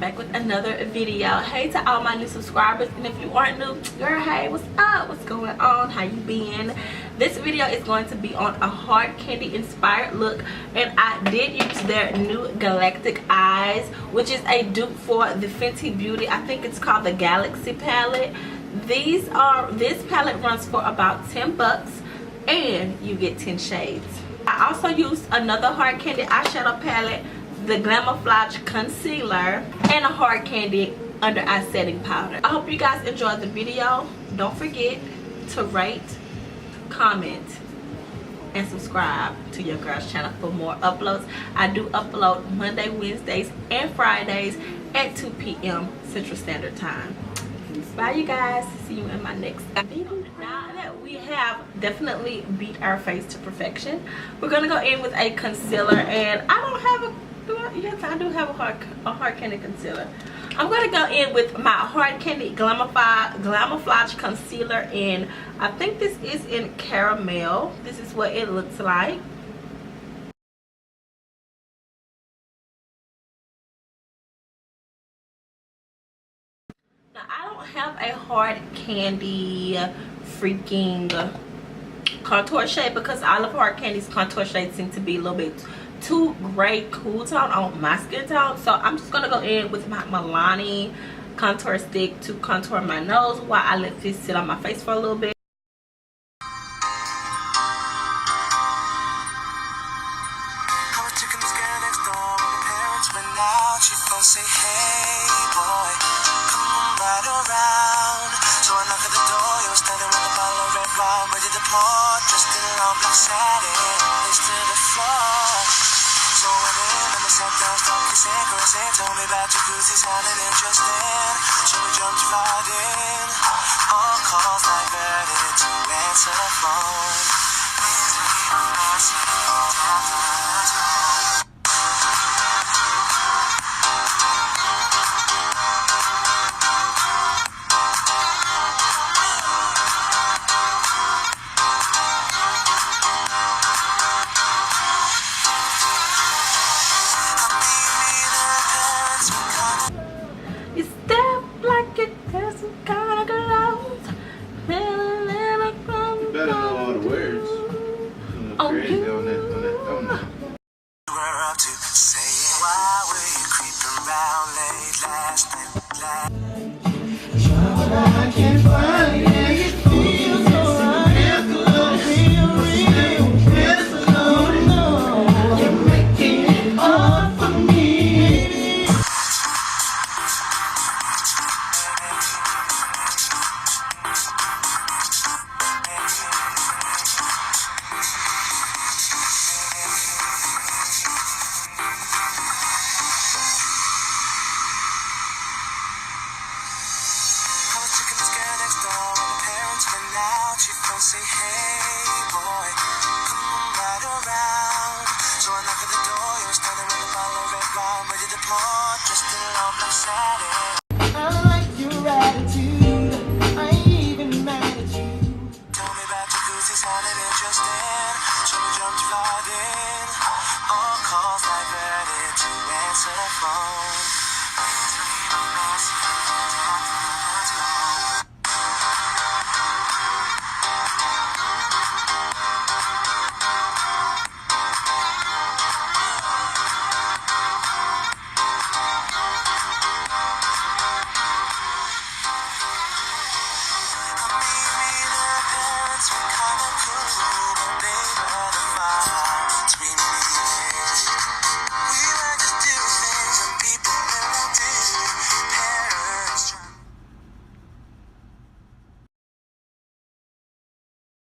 back with another video. Hey to all my new subscribers, and if you aren't new, girl, hey, what's up? What's going on? How you been? This video is going to be on a hard candy inspired look, and I did use their new Galactic Eyes, which is a dupe for the Fenty Beauty. I think it's called the Galaxy palette. This palette runs for about 10 bucks and you get 10 shades. I also used another hard candy eyeshadow palette, the Glamouflage concealer, and a hard candy under eye setting powder. I hope you guys enjoyed the video. Don't forget to rate, comment, and subscribe to your girl's channel for more uploads. I do upload Monday, Wednesdays, and Fridays at 2 p.m. Central Standard Time. Bye you guys. See you in my next video. Now that we have definitely beat our face to perfection, we're gonna go in with a concealer, and I don't have a yes, I do have a hard candy concealer. I'm gonna go in with my hard candy Glamouflage concealer, and I think this is in caramel. This is what it looks like. Now I don't have a hard candy freaking contour shade because all of hard candy's contour shades seem to be a little bit too gray cool tone on my skin tone. So I'm just gonna go in with my Milani contour stick to contour my nose while I let this sit on my face for a little bit. Tell me about jacuzzi sounding interesting. Should we jump right in? All calls diverted to answer the phone. Say hey boy, come on right around. So I knock at the door, you're standing with a bottle of red wine, ready to pour, just in long black satin.